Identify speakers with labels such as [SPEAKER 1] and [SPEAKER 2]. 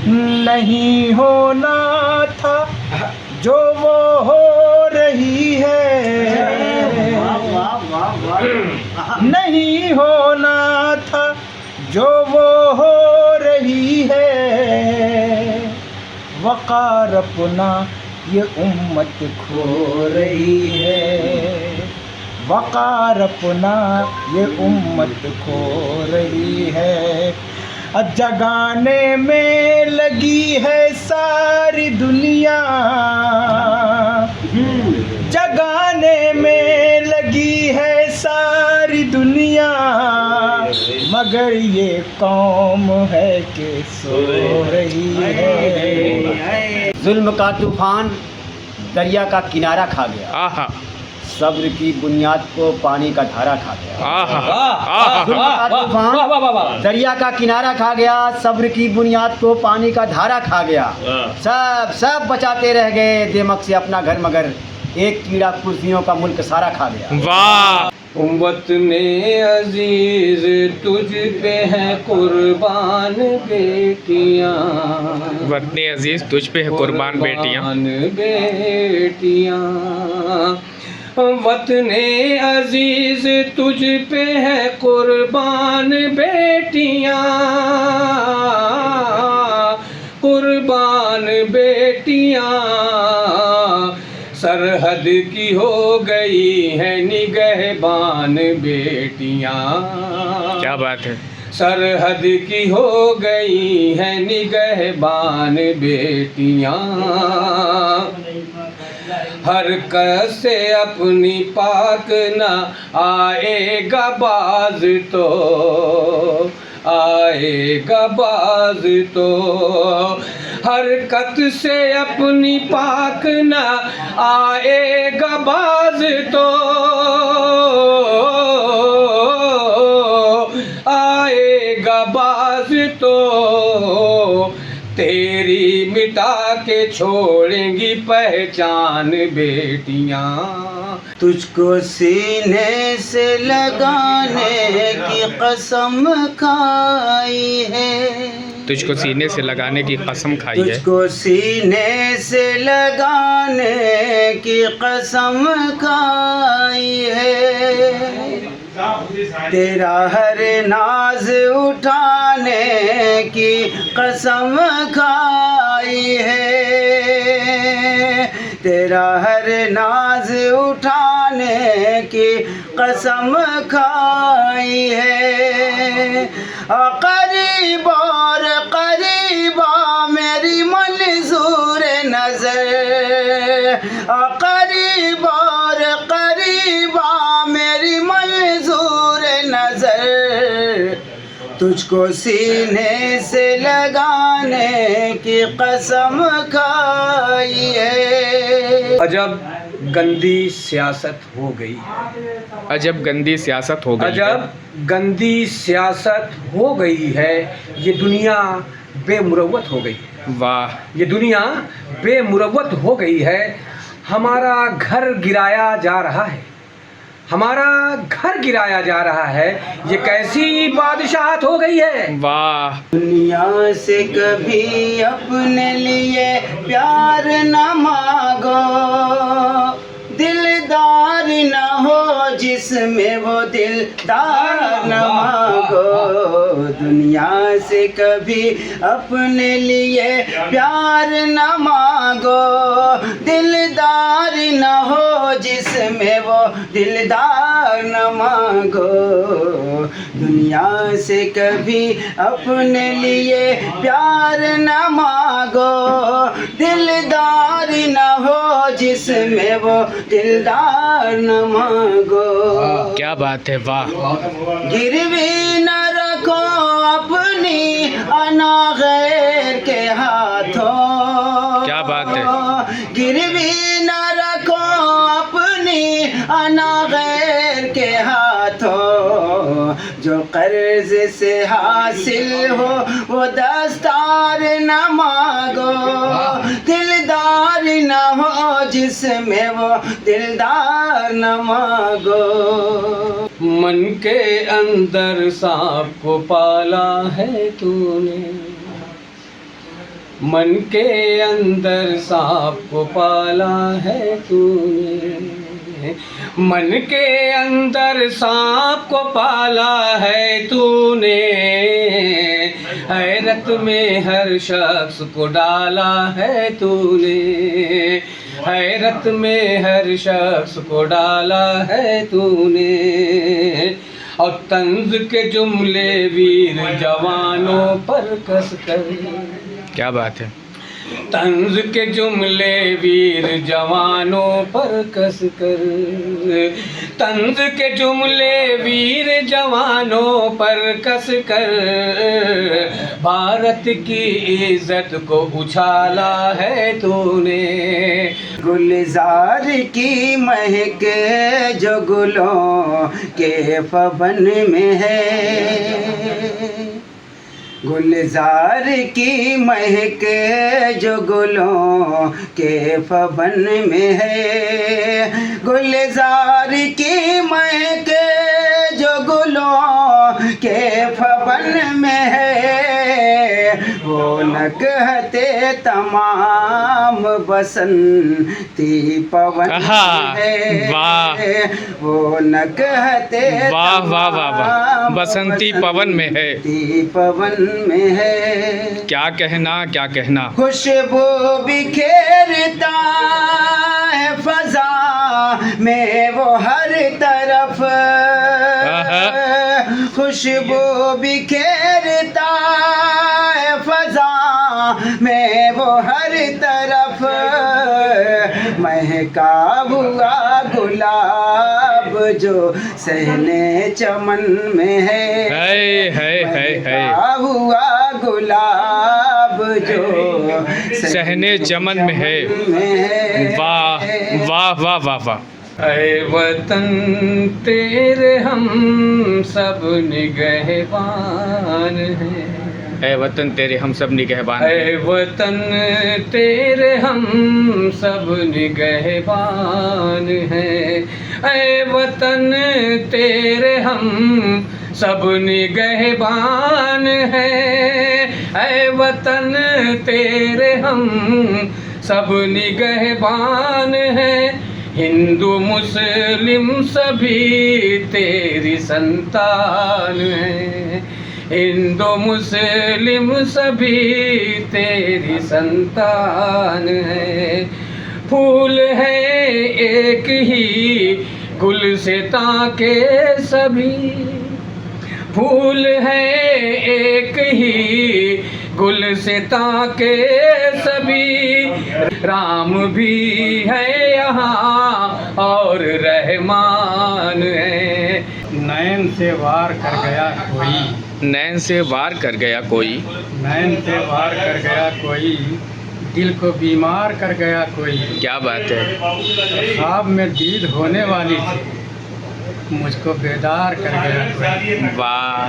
[SPEAKER 1] नहीं होना था जो वो हो रही है, नहीं होना था जो वो हो रही है। वक़ार अपना ये उम्मत खो रही है, वक़ार अपना ये उम्मत खो रही है। जगाने में लगी है सारी दुनिया, जगाने में लगी है सारी दुनिया, मगर ये कौम है कि सो रही है।
[SPEAKER 2] जुल्म का तूफान दरिया का किनारा खा गया,
[SPEAKER 3] आहा
[SPEAKER 2] सब्र की बुनियाद को पानी का धारा खा गया।
[SPEAKER 3] आहा
[SPEAKER 2] जुल्म का तूफान दरिया का किनारा खा गया, सब्र की बुनियाद को पानी का धारा खा गया। सब बचाते रह गए दिमक से अपना घर, मगर एक कीड़ा कुर्सियों का मुल्क सारा खा गया।
[SPEAKER 3] वाह।
[SPEAKER 4] वतने अजीज तुझ पे है कुर्बान बेटियां,
[SPEAKER 3] वतने अजीज तुझ पे है कुर्बान बेटियां,
[SPEAKER 4] बेटियां। वतने अजीज तुझ पे है कुर्बान बेटियां, कुर्बान बेटियां। सरहद की हो गई है निगहबान बेटियां,
[SPEAKER 3] क्या बात है।
[SPEAKER 4] सरहद की हो गई है निगहबान बेटियां। हरकत से अपनी पाक न आएगा बाज तो, आएगा बाज तो। हरकत से अपनी पाक न आएगा बाज तो, आएगा बाज तो। तेरी मिटा के छोड़ेंगी पहचान बेटियां।
[SPEAKER 5] तुझको सीने से लगाने की कसम खाई है,
[SPEAKER 3] तुझको सीने से लगाने की कसम खाई है,
[SPEAKER 5] तुझको सीने से लगाने की कसम खाई है। तेरा हर नाज उठाने की कसम खाई है, तेरा हर नाज उठाने की कसम खाई है। करीब और करीबा मेरी मंजूर नजर, करीब और करीबा मेरी मंजूर नजर। तुझको सीने से लगाने की कसम खाई है।
[SPEAKER 4] अजब गंदी सियासत हो गई,
[SPEAKER 3] अजब गंदी सियासत हो गई,
[SPEAKER 4] अजब गंदी सियासत हो गई है। ये दुनिया बेमुरव्वत हो गई,
[SPEAKER 3] वाह।
[SPEAKER 4] ये दुनिया बेमुरव्वत हो गई है। हमारा घर गिराया जा रहा है, हमारा घर गिराया जा रहा है। ये कैसी बादशाहत हो गई है,
[SPEAKER 3] वाह।
[SPEAKER 5] दुनिया से कभी अपने लिए प्यार न मांगो, दिलदार न हो जिसमें वो दिलदार न मांगो। दुनिया से कभी अपने लिए प्यार न मांगो, दिलदार न हो जिसमें वो दिलदार न मांगो। दुनिया से कभी अपने लिए प्यार न मांगो, दिलदार न हो जिसमें वो दिलदार न मांगो।
[SPEAKER 3] क्या बात है, वाह।
[SPEAKER 5] गिरवी न रखो अपनी अना गैर के हाथों,
[SPEAKER 3] क्या बात है।
[SPEAKER 5] गिरवी न रखो अपनी अना गैर के हाथों। जो कर्ज से हासिल हो वो दस्तार न मांगो, दिलदार न हो जिसमें वो दिलदार न मांगो।
[SPEAKER 4] मन के अंदर सांप को पाला है तूने, मन के अंदर सांप को पाला है तूने, मन के अंदर सांप को पाला है तूने, हैरत में हर शख्स को डाला है तूने, हैरत में हर शख्स को डाला है तूने। और तंज के जुमले वीर जवानों पर कस कर,
[SPEAKER 3] क्या बात है।
[SPEAKER 4] तंज के जुमले वीर जवानों पर कस कर, तंज के जुमले वीर जवानों पर कस कर, भारत की इज्जत को उछाला है तूने।
[SPEAKER 5] गुलजार की महक जो गुलों के फबन में है, गुलजार की महक जो गुलों के फबन में है, गुलजार की महक जो गुलों के फबन में है, वो न कहते तमाम बसंती पवन है,
[SPEAKER 3] वाह
[SPEAKER 5] वो न कहते
[SPEAKER 3] वाह वाह वाह वाह, बसंती पवन में है,
[SPEAKER 5] पवन में है।
[SPEAKER 3] क्या कहना क्या कहना।
[SPEAKER 5] खुशबू बिखेरता है फजा में वो हर तरफ, खुशबू बिखेरता है फजा में वो हर तरफ, महका हुआ गुलाब जो सहने चमन में है, महका हुआ गुलाब जो
[SPEAKER 3] सहने चमन में है। वाह वाह वाह वाह वाह।
[SPEAKER 4] ऐ वतन तेरे हम सब निगहबान हैं,
[SPEAKER 3] ऐ वतन तेरे हम सब निगहबान हैं,
[SPEAKER 4] ऐ वतन तेरे हम सब निगहबान हैं, ऐ वतन तेरे हम सब निगहबान हैं, ऐ वतन तेरे हम सब निगहबान हैं। हिंदू मुस्लिम सभी तेरी संतान हैं, हिंदू मुस्लिम सभी तेरी संतान है। फूल है एक ही गुलसितां के सभी, फूल है एक ही गुलसितां के सभी, राम भी है यहाँ और रहमान है।
[SPEAKER 1] नैन से वार कर गया कोई,
[SPEAKER 3] नैन से वार कर गया कोई,
[SPEAKER 1] नैन से वार कर गया कोई, दिल को बीमार कर गया कोई।
[SPEAKER 3] क्या बात है।
[SPEAKER 1] ख्वाब में दीद होने वाली थी, मुझको बेदार कर गया कोई।
[SPEAKER 3] वाह